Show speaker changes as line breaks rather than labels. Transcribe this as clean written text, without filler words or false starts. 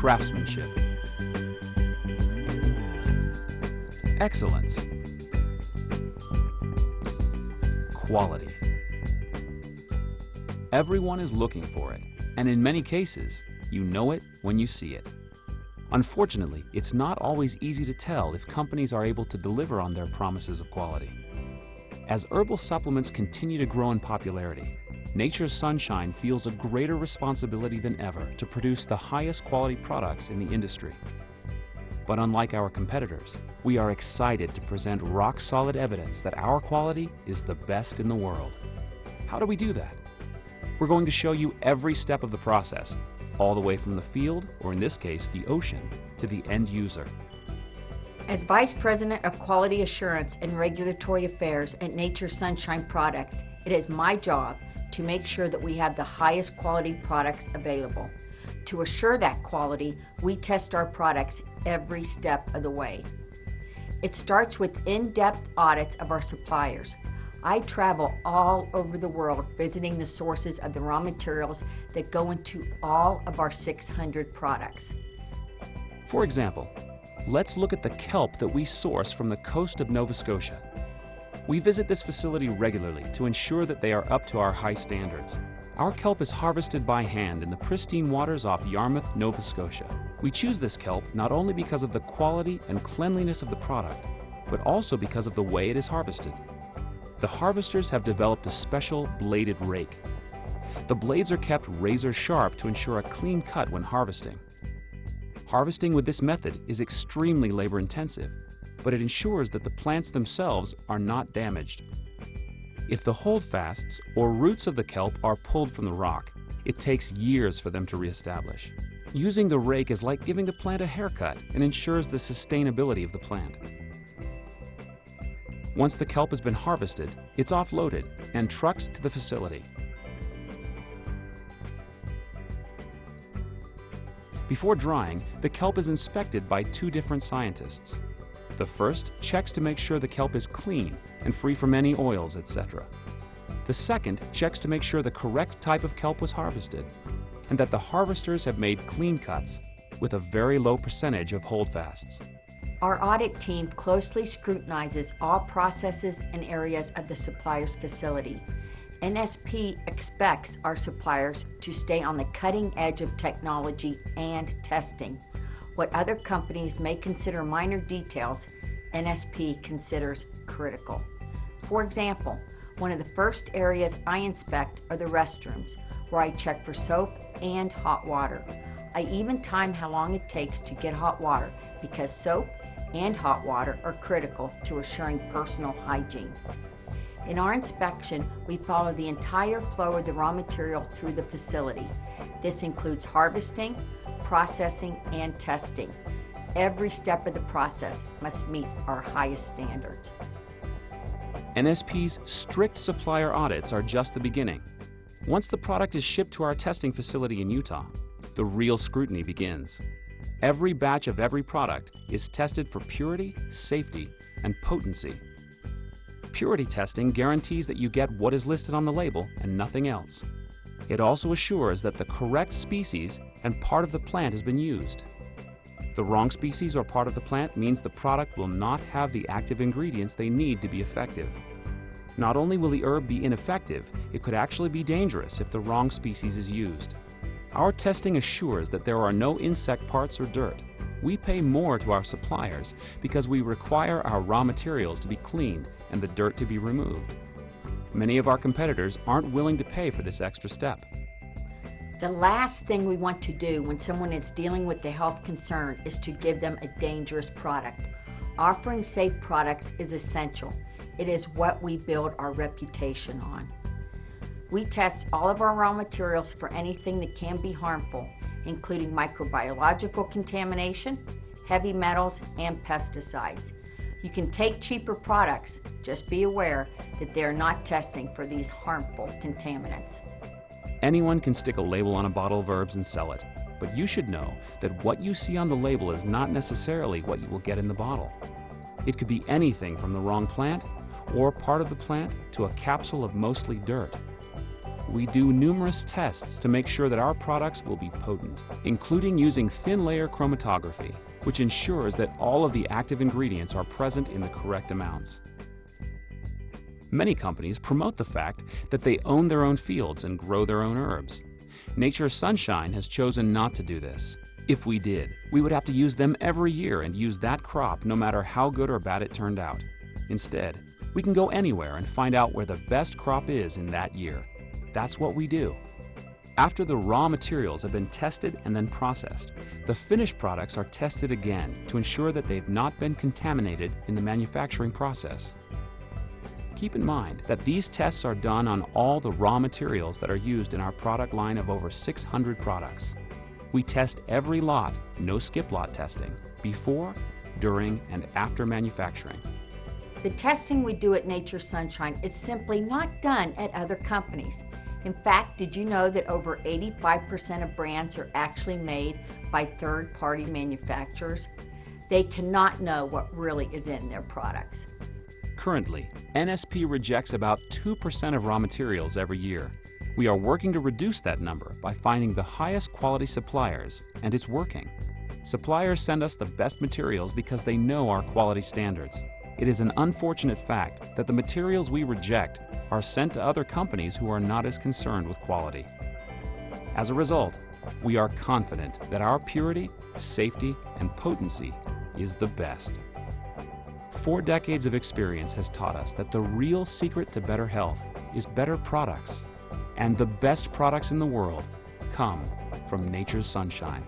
craftsmanship, excellence, quality. Everyone is looking for it, and in many cases, you know it when you see it. Unfortunately, it's not always easy to tell if companies are able to deliver on their promises of quality. As herbal supplements continue to grow in popularity, Nature's Sunshine feels a greater responsibility than ever to produce the highest quality products in the industry. But unlike our competitors, we are excited to present rock-solid evidence that our quality is the best in the world. How do we do that? We're going to show you every step of the process, all the way from the field, or in this case, the ocean, to the end user.
As Vice President of Quality Assurance and Regulatory Affairs at Nature's Sunshine Products, it is my job to make sure that we have the highest quality products available. To assure that quality, we test our products every step of the way. It starts with in-depth audits of our suppliers. I travel all over the world visiting the sources of the raw materials that go into all of our 600 products.
For example, let's look at the kelp that we source from the coast of Nova Scotia. We visit this facility regularly to ensure that they are up to our high standards. Our kelp is harvested by hand in the pristine waters off Yarmouth, Nova Scotia. We choose this kelp not only because of the quality and cleanliness of the product, but also because of the way it is harvested. The harvesters have developed a special bladed rake. The blades are kept razor sharp to ensure a clean cut when harvesting. Harvesting with this method is extremely labor intensive, but it ensures that the plants themselves are not damaged. If the holdfasts or roots of the kelp are pulled from the rock, it takes years for them to reestablish. Using the rake is like giving the plant a haircut and ensures the sustainability of the plant. Once the kelp has been harvested, it's offloaded and trucked to the facility. Before drying, the kelp is inspected by two different scientists. The first checks to make sure the kelp is clean and free from any oils, etc. The second checks to make sure the correct type of kelp was harvested and that the harvesters have made clean cuts with a very low percentage of holdfasts.
Our audit team closely scrutinizes all processes and areas of the supplier's facility. NSP expects our suppliers to stay on the cutting edge of technology and testing. What other companies may consider minor details, NSP considers critical. For example, one of the first areas I inspect are the restrooms, where I check for soap and hot water. I even time how long it takes to get hot water because soap and hot water are critical to assuring personal hygiene. In our inspection, we follow the entire flow of the raw material through the facility. This includes harvesting, processing, and testing. Every step of the process must meet our highest standards.
NSP's strict supplier audits are just the beginning. Once the product is shipped to our testing facility in Utah, the real scrutiny begins. Every batch of every product is tested for purity, safety, and potency. Purity testing guarantees that you get what is listed on the label and nothing else. It also assures that the correct species and part of the plant has been used. The wrong species or part of the plant means the product will not have the active ingredients they need to be effective. Not only will the herb be ineffective, it could actually be dangerous if the wrong species is used. Our testing assures that there are no insect parts or dirt. We pay more to our suppliers because we require our raw materials to be cleaned and the dirt to be removed. Many of our competitors aren't willing to pay for this extra step.
The last thing we want to do when someone is dealing with a health concern is to give them a dangerous product. Offering safe products is essential. It is what we build our reputation on. We test all of our raw materials for anything that can be harmful, including microbiological contamination, heavy metals, and pesticides. You can take cheaper products, just be aware that they are not testing for these harmful contaminants.
Anyone can stick a label on a bottle of herbs and sell it, but you should know that what you see on the label is not necessarily what you will get in the bottle. It could be anything from the wrong plant or part of the plant to a capsule of mostly dirt. we do numerous tests to make sure that our products will be potent, including using thin layer chromatography, which ensures that all of the active ingredients are present in the correct amounts. Many companies promote the fact that they own their own fields and grow their own herbs. Nature's Sunshine has chosen not to do this. If we did, we would have to use them every year and use that crop no matter how good or bad it turned out. Instead, we can go anywhere and find out where the best crop is in that year. That's what we do. After the raw materials have been tested and then processed, the finished products are tested again to ensure that they've not been contaminated in the manufacturing process. Keep in mind that these tests are done on all the raw materials that are used in our product line of over 600 products. We test every lot, no skip lot testing, before, during, and after manufacturing.
The testing we do at Nature's Sunshine is simply not done at other companies. In fact, did you know that over 85% of brands are actually made by third-party manufacturers? They cannot know what really is in their products.
Currently, NSP rejects about 2% of raw materials every year. We are working to reduce that number by finding the highest quality suppliers, and it's working. Suppliers send us the best materials because they know our quality standards. It is an unfortunate fact that the materials we reject are sent to other companies who are not as concerned with quality. As a result, we are confident that our purity, safety, and potency is the best. 4 decades of experience has taught us that the real secret to better health is better products, and the best products in the world come from Nature's Sunshine.